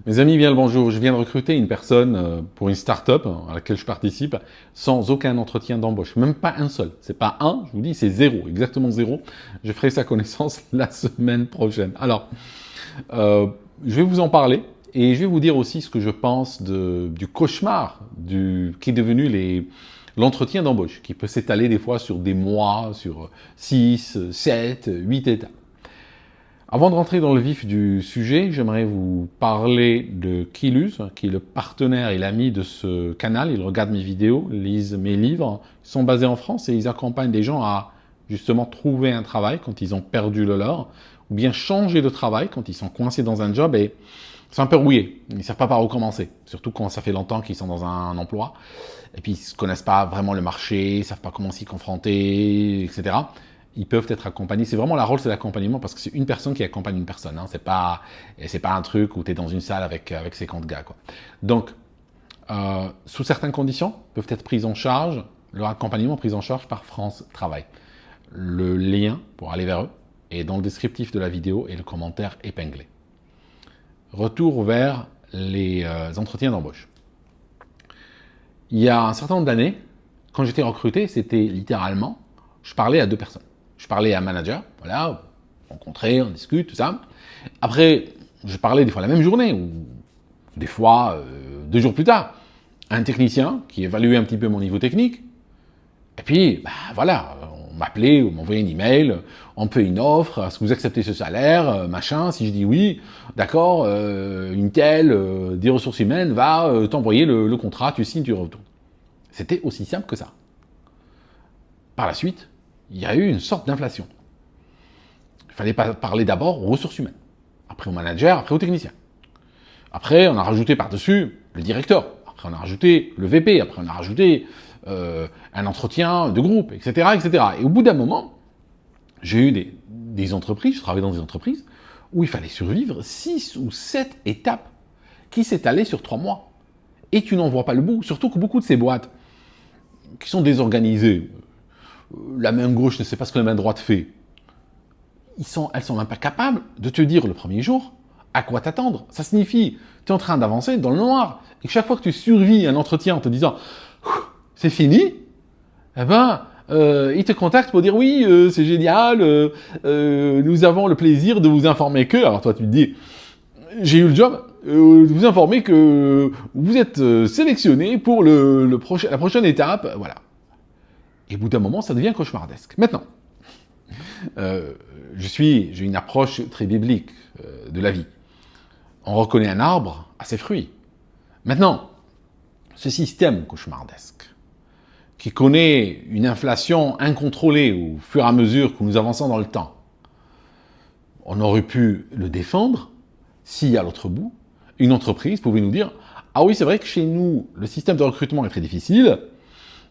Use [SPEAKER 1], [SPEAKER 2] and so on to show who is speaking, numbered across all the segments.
[SPEAKER 1] Mes amis, bien le bonjour. Je viens de recruter une personne pour une start-up à laquelle je participe sans aucun entretien d'embauche. Même pas un seul. C'est pas un, je vous dis, c'est zéro, exactement zéro. Je ferai sa connaissance la semaine prochaine. Alors, je vais vous en parler et je vais vous dire aussi ce que je pense du cauchemar qui est devenu l'entretien d'embauche, qui peut s'étaler des fois sur des mois, sur 6, 7, 8 étapes. Avant de rentrer dans le vif du sujet, j'aimerais vous parler de Quilus, qui est le partenaire et l'ami de ce canal. Ils regardent mes vidéos, lisent mes livres. Ils sont basés en France et ils accompagnent des gens à justement trouver un travail quand ils ont perdu le leur, ou bien changer de travail quand ils sont coincés dans un job et c'est un peu rouillé. Ils ne savent pas par où commencer, surtout quand ça fait longtemps qu'ils sont dans un emploi. Et puis ils ne connaissent pas vraiment le marché, ils ne savent pas comment s'y confronter, etc. Ils peuvent être accompagnés. C'est vraiment la rôle, c'est l'accompagnement parce que c'est une personne qui accompagne une personne. Hein. C'est pas un truc où tu es dans une salle avec 50 gars. Quoi. Donc, sous certaines conditions, peuvent être prises en charge, leur accompagnement pris en charge par France Travail. Le lien pour aller vers eux est dans le descriptif de la vidéo et le commentaire épinglé. Retour vers les entretiens d'embauche. Il y a un certain nombre d'années, quand j'étais recruté, c'était littéralement, je parlais à deux personnes. Je parlais à un manager, voilà, rencontrer, on discute, tout ça. Après, je parlais des fois la même journée, ou des fois 2 jours plus tard, à un technicien qui évaluait un petit peu mon niveau technique. Et puis, voilà, on m'appelait, on m'envoyait un email, on peut une offre, est-ce que vous acceptez ce salaire, machin. Si je dis oui, d'accord, une telle des ressources humaines va t'envoyer le contrat, tu signes, tu retournes. C'était aussi simple que ça. Par la suite, il y a eu une sorte d'inflation. Il fallait parler d'abord aux ressources humaines, après au manager, après au technicien. Après, on a rajouté par-dessus le directeur, après on a rajouté le VP, après on a rajouté un entretien de groupe, etc., etc. Et au bout d'un moment, j'ai eu des entreprises, je travaillais dans des entreprises, où il fallait survivre 6 ou 7 étapes qui s'étalaient sur 3 mois. Et tu n'en vois pas le bout, surtout que beaucoup de ces boîtes qui sont désorganisées, la main gauche ne sait pas ce que la main droite fait. Elles sont même pas capables de te dire le premier jour à quoi t'attendre. Ça signifie, tu es en train d'avancer dans le noir. Et chaque fois que tu survis un entretien en te disant c'est fini, eh ben, ils te contactent pour dire oui, c'est génial, nous avons le plaisir de vous informer que. Alors toi tu te dis, j'ai eu le job, de vous informer que vous êtes sélectionné pour la prochaine étape, voilà. Et au bout d'un moment, ça devient cauchemardesque. Maintenant, j'ai une approche très biblique de la vie. On reconnaît un arbre à ses fruits. Maintenant, ce système cauchemardesque, qui connaît une inflation incontrôlée au fur et à mesure que nous avançons dans le temps, on aurait pu le défendre si, à l'autre bout, une entreprise pouvait nous dire « Ah oui, c'est vrai que chez nous, le système de recrutement est très difficile,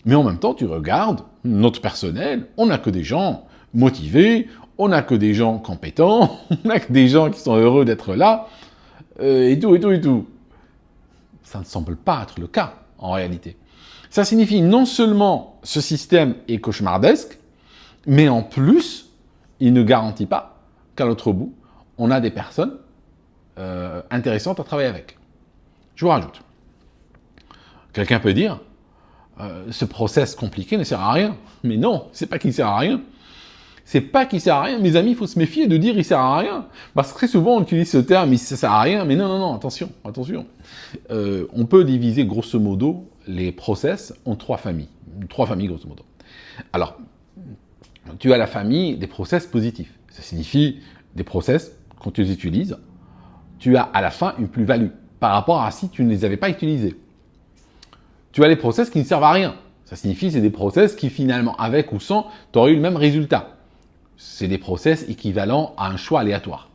[SPEAKER 1] mais en même temps, tu regardes, notre personnel, on n'a que des gens motivés, on n'a que des gens compétents, on n'a que des gens qui sont heureux d'être là, et tout, et tout, et tout. » Ça ne semble pas être le cas, en réalité. Ça signifie non seulement ce système est cauchemardesque, mais en plus, il ne garantit pas qu'à l'autre bout, on a des personnes intéressantes à travailler avec. Je vous rajoute. Quelqu'un peut dire, ce process compliqué ne sert à rien. Mais non, c'est pas qu'il sert à rien. C'est pas qu'il sert à rien. Mes amis, il faut se méfier de dire il sert à rien. Parce que très souvent, on utilise ce terme, ça sert à rien. Mais non, non, non, attention, attention. On peut diviser grosso modo les process en 3 familles. 3 familles grosso modo. Alors, tu as la famille des process positifs. Ça signifie des process, quand tu les utilises, tu as à la fin une plus-value par rapport à si tu ne les avais pas utilisés. Tu as les process qui ne servent à rien. Ça signifie que c'est des process qui finalement, avec ou sans, tu aurais eu le même résultat. C'est des process équivalents à un choix aléatoire.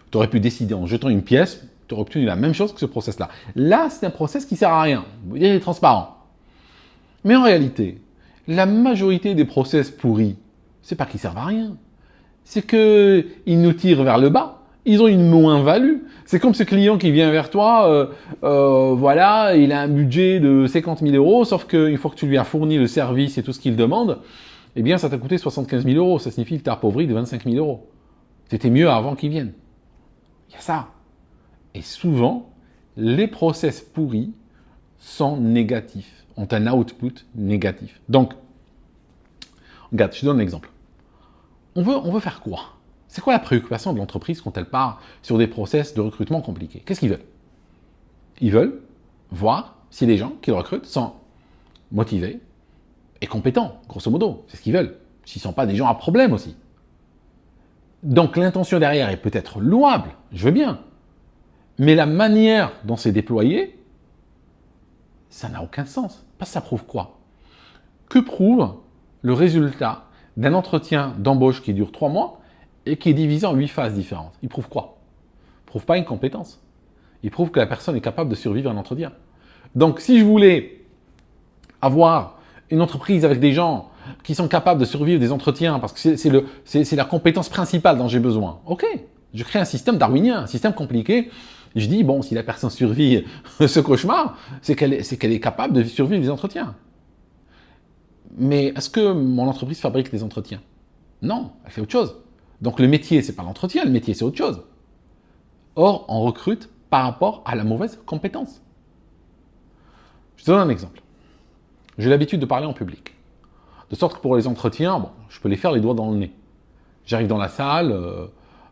[SPEAKER 1] Tu aurais pu décider en jetant une pièce, tu aurais obtenu la même chose que ce process-là. Là, c'est un process qui ne sert à rien. Vous dire, il est transparent. Mais en réalité, la majorité des process pourris, c'est pas qu'ils servent à rien. C'est qu'ils nous tirent vers le bas. Ils ont une moins-value. C'est comme ce client qui vient vers toi, voilà, il a un budget de 50 000 euros, sauf qu'une fois que tu lui as fourni le service et tout ce qu'il demande, eh bien, ça t'a coûté 75 000 euros. Ça signifie que tu as appauvri de 25 000 euros. C'était mieux avant qu'il vienne. Il y a ça. Et souvent, les process pourris sont négatifs, ont un output négatif. Donc, regarde, je te donne un exemple. On veut faire quoi? C'est quoi la préoccupation de l'entreprise quand elle part sur des process de recrutement compliqués? Qu'est-ce qu'ils veulent? Ils veulent voir si les gens qu'ils recrutent sont motivés et compétents, grosso modo. C'est ce qu'ils veulent. S'ils ne sont pas des gens à problème aussi. Donc l'intention derrière est peut-être louable, je veux bien. Mais la manière dont c'est déployé, ça n'a aucun sens. Parce que ça prouve quoi? Que prouve le résultat d'un entretien d'embauche qui dure 3 mois et qui est divisé en 8 phases différentes? Il prouve quoi? Il prouve pas une compétence. Il prouve que la personne est capable de survivre à un entretien. Donc si je voulais avoir une entreprise avec des gens qui sont capables de survivre des entretiens parce que c'est la compétence principale dont j'ai besoin, ok, je crée un système darwinien, un système compliqué. Je dis, bon, si la personne survit ce cauchemar, c'est qu'elle est capable de survivre des entretiens. Mais est-ce que mon entreprise fabrique des entretiens? Non, elle fait autre chose. Donc le métier, c'est pas l'entretien, le métier, c'est autre chose. Or, on recrute par rapport à la mauvaise compétence. Je te donne un exemple. J'ai l'habitude de parler en public. De sorte que pour les entretiens, bon, je peux les faire les doigts dans le nez. J'arrive dans la salle,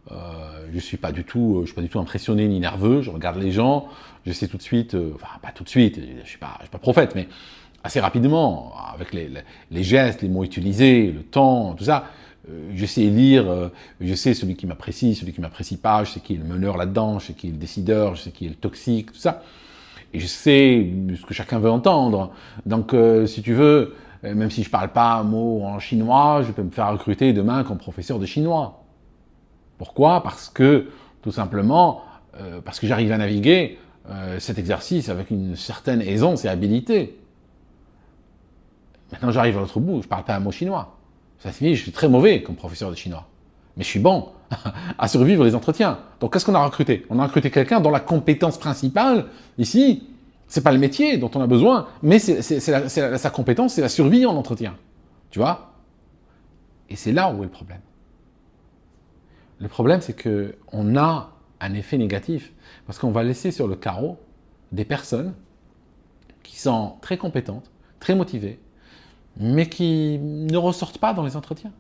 [SPEAKER 1] je ne suis pas du tout impressionné ni nerveux, je regarde les gens, je sais tout de suite, enfin pas tout de suite, je ne suis pas prophète, mais assez rapidement, avec les gestes, les mots utilisés, le temps, tout ça, je sais lire, je sais celui qui m'apprécie pas, je sais qui est le meneur là-dedans, je sais qui est le décideur, je sais qui est le toxique, tout ça. Et je sais ce que chacun veut entendre. Donc, si tu veux, même si je ne parle pas un mot en chinois, je peux me faire recruter demain comme professeur de chinois. Pourquoi? Parce que, tout simplement, parce que j'arrive à naviguer cet exercice avec une certaine aisance et habileté. Maintenant, j'arrive à l'autre bout, je ne parle pas un mot chinois. Ça signifie que je suis très mauvais comme professeur de chinois. Mais je suis bon à survivre les entretiens. Donc, qu'est-ce qu'on a recruté? On a recruté quelqu'un dont la compétence principale, ici, c'est pas le métier dont on a besoin, mais sa compétence, c'est la survie en entretien. Tu vois? Et c'est là où est le problème. Le problème, c'est qu'on a un effet négatif, parce qu'on va laisser sur le carreau des personnes qui sont très compétentes, très motivées, mais qui ne ressortent pas dans les entretiens.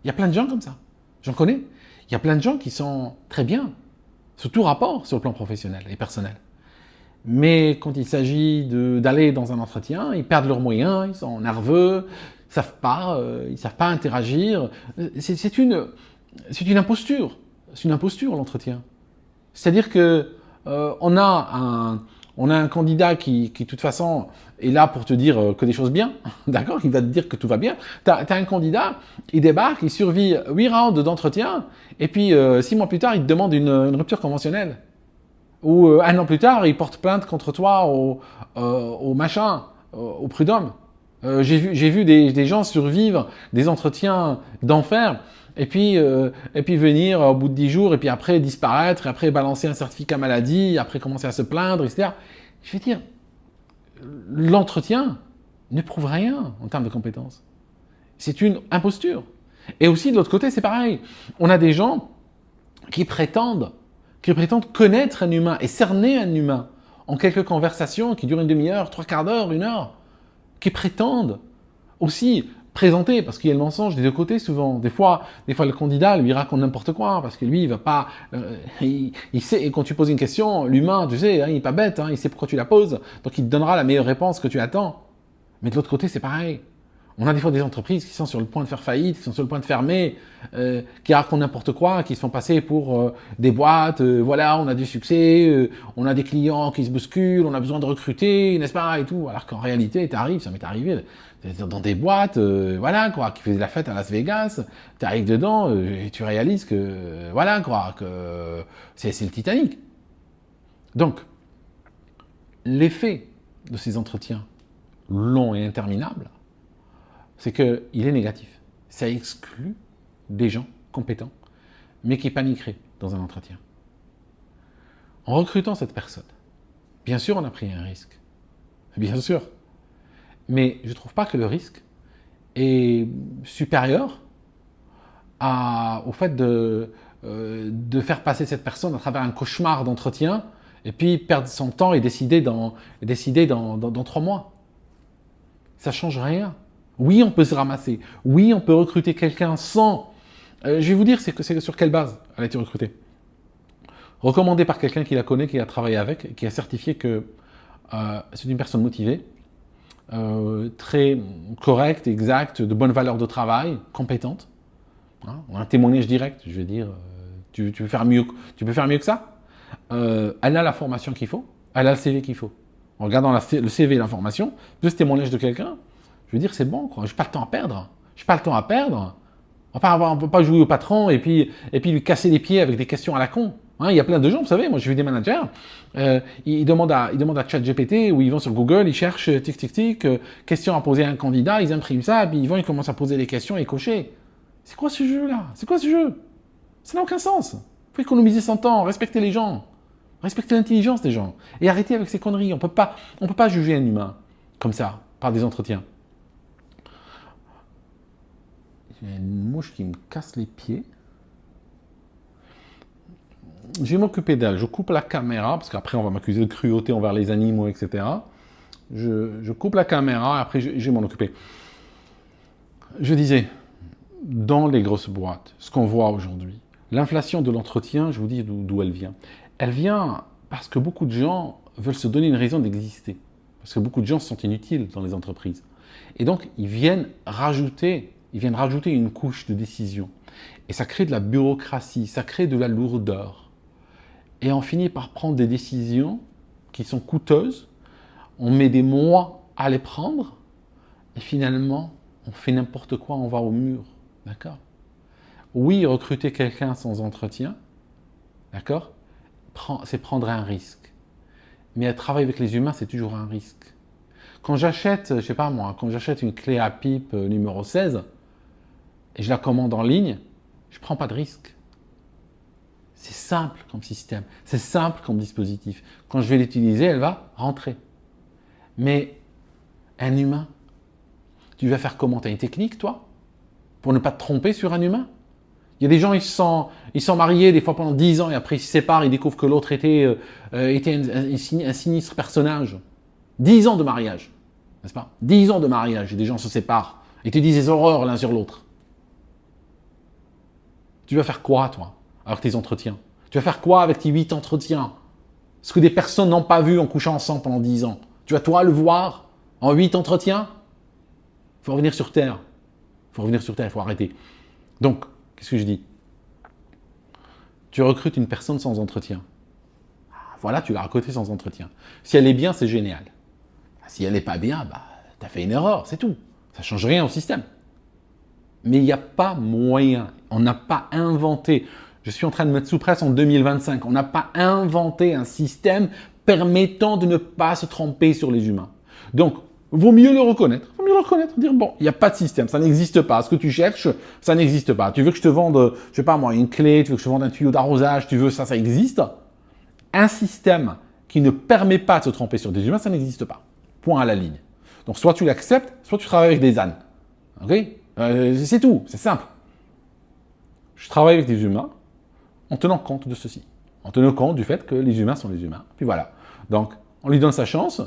[SPEAKER 1] Il y a plein de gens comme ça. J'en connais. Il y a plein de gens qui sont très bien, sous tout rapport sur le plan professionnel et personnel. Mais quand il s'agit d'aller dans un entretien, ils perdent leurs moyens, ils sont nerveux, ils savent pas interagir. C'est une imposture. C'est une imposture, l'entretien. C'est-à-dire que on a un candidat qui, de toute façon, est là pour te dire que des choses bien, d'accord? Il va te dire que tout va bien. T'as un candidat, il débarque, il survit 8 rounds d'entretien, et puis 6 mois plus tard, il te demande une rupture conventionnelle. Ou 1 an plus tard, il porte plainte contre toi au machin, au prud'homme. J'ai vu des gens survivre des entretiens d'enfer, et puis venir au bout de 10 jours, et puis après disparaître, et après balancer un certificat maladie, et après commencer à se plaindre, etc. Je veux dire, l'entretien ne prouve rien en termes de compétences. C'est une imposture. Et aussi, de l'autre côté, c'est pareil. On a des gens qui prétendent connaître un humain et cerner un humain en quelques conversations qui durent une demi-heure, 3/4 d'heure, 1 heure, qui prétendent aussi présenter, parce qu'il y a le mensonge des deux côtés souvent. Des fois le candidat lui raconte n'importe quoi, parce que lui, il va pas... il sait, et quand tu poses une question, l'humain, tu sais, hein, il est pas bête, hein, il sait pourquoi tu la poses, donc il te donnera la meilleure réponse que tu attends. Mais de l'autre côté, c'est pareil. On a des fois des entreprises qui sont sur le point de faire faillite, qui sont sur le point de fermer, qui racontent n'importe quoi, qui se font passer pour des boîtes, voilà, on a du succès, on a des clients qui se bousculent, on a besoin de recruter, n'est-ce pas, et tout. Alors qu'en réalité, t'arrives, ça m'est arrivé, dans des boîtes, voilà, quoi, qui faisaient la fête à Las Vegas, t'arrives dedans, et tu réalises que, voilà, quoi, que c'est le Titanic. Donc, l'effet de ces entretiens longs et interminables, c'est qu'il est négatif. Ça exclut des gens compétents, mais qui paniqueraient dans un entretien. En recrutant cette personne, bien sûr, on a pris un risque. Bien sûr. Mais je ne trouve pas que le risque est supérieur au fait de faire passer cette personne à travers un cauchemar d'entretien et puis perdre son temps et décider dans 3 mois. Ça ne change rien. Oui, on peut se ramasser. Oui, on peut recruter quelqu'un sans... je vais vous dire, c'est sur quelle base elle a été recrutée. Recommandée par quelqu'un qui la connaît, qui a travaillé avec, qui a certifié que c'est une personne motivée, très correcte, exacte, de bonne valeur de travail, compétente. Hein, on a un témoignage direct, je veux dire, tu peux faire mieux que ça. Elle a la formation qu'il faut, elle a le CV qu'il faut. En regardant le CV et l'information, plus ce témoignage de quelqu'un, je veux dire, c'est bon, quoi. Je n'ai pas le temps à perdre. On ne peut pas jouer au patron et puis lui casser les pieds avec des questions à la con. Hein, il y a plein de gens, vous savez, moi j'ai vu des managers, ils demandent à ChatGPT ou ils vont sur Google, ils cherchent questions à poser à un candidat, ils impriment ça, puis ils commencent à poser des questions et cocher. C'est quoi ce jeu-là? C'est quoi ce jeu? Ça n'a aucun sens. Il faut économiser son temps, respecter les gens, respecter l'intelligence des gens et arrêter avec ces conneries. On peut pas juger un humain comme ça, par des entretiens. Il y a une mouche qui me casse les pieds. Je vais m'occuper d'elle. Je coupe la caméra, parce qu'après on va m'accuser de cruauté envers les animaux, etc. Je coupe la caméra, et après je vais m'en occuper. Je disais, dans les grosses boîtes, ce qu'on voit aujourd'hui, l'inflation de l'entretien, je vous dis d'où elle vient. Elle vient parce que beaucoup de gens veulent se donner une raison d'exister. Parce que beaucoup de gens se sentent inutiles dans les entreprises. Et donc, ils viennent rajouter une couche de décision. Et ça crée de la bureaucratie, ça crée de la lourdeur. Et on finit par prendre des décisions qui sont coûteuses. On met des mois à les prendre. Et finalement, on fait n'importe quoi, on va au mur. D'accord? Oui, recruter quelqu'un sans entretien, d'accord, c'est prendre un risque. Mais travailler avec les humains, c'est toujours un risque. Quand j'achète, je sais pas moi, quand j'achète une clé à pipe numéro 16 et je la commande en ligne, je prends pas de risque. C'est simple comme système, c'est simple comme dispositif. Quand je vais l'utiliser, elle va rentrer. Mais un humain, tu vas faire comment? Tu as une technique, toi, pour ne pas te tromper sur un humain? Il y a des gens, ils sont mariés des fois pendant 10 ans et après ils se séparent, ils découvrent que l'autre était un sinistre personnage. 10 ans de mariage, n'est-ce pas? 10 ans de mariage et des gens se séparent et te disent des horreurs l'un sur l'autre. Tu vas faire quoi, toi, avec tes entretiens? Tu vas faire quoi avec tes 8 entretiens? Ce que des personnes n'ont pas vu en couchant ensemble pendant 10 ans. Tu vas, toi, le voir en 8 entretiens? Il faut revenir sur Terre. Il faut arrêter. Donc, qu'est-ce que je dis? Tu recrutes une personne sans entretien. Voilà, tu l'as recrutée sans entretien. Si elle est bien, c'est génial. Si elle n'est pas bien, tu as fait une erreur, c'est tout. Ça ne change rien au système. Mais il n'y a pas moyen. On n'a pas inventé. Je suis en train de mettre sous presse en 2025. On n'a pas inventé un système permettant de ne pas se tromper sur les humains. Donc, vaut mieux le reconnaître. Dire bon, il n'y a pas de système, ça n'existe pas. Ce que tu cherches, ça n'existe pas. Tu veux que je te vende, je sais pas moi, une clé, tu veux que je te vende un tuyau d'arrosage, tu veux ça, ça existe. Un système qui ne permet pas de se tromper sur des humains, ça n'existe pas. Point à la ligne. Donc soit tu l'acceptes, soit tu travailles avec des ânes. Ok? C'est tout, c'est simple. Je travaille avec des humains en tenant compte de ceci. En tenant compte du fait que les humains sont les humains. Puis voilà. Donc, on lui donne sa chance.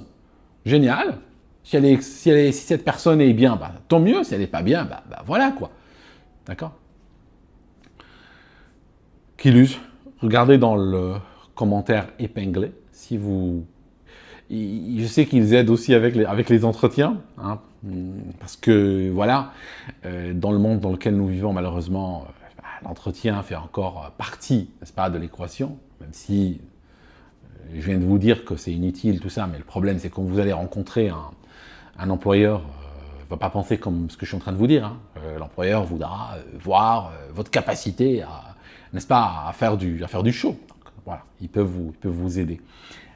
[SPEAKER 1] Génial. Si cette personne est bien, tant mieux. Si elle n'est pas bien, voilà quoi. D'accord? Kilus, regardez dans le commentaire épinglé. Si vous... Je sais qu'ils aident aussi avec les entretiens. Hein, parce que, voilà, dans le monde dans lequel nous vivons, malheureusement, l'entretien fait encore partie, n'est-ce pas, de l'équation. Même si je viens de vous dire que c'est inutile, tout ça. Mais le problème, c'est quand vous allez rencontrer un employeur ne va pas penser comme ce que je suis en train de vous dire. Hein. L'employeur voudra voir votre capacité à, n'est-ce pas, à faire du show. Donc, voilà, ils peuvent vous aider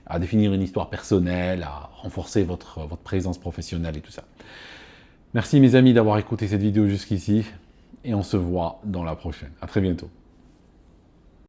[SPEAKER 1] à définir une histoire personnelle, à renforcer votre présence professionnelle et tout ça. Merci mes amis d'avoir écouté cette vidéo jusqu'ici et on se voit dans la prochaine. À très bientôt.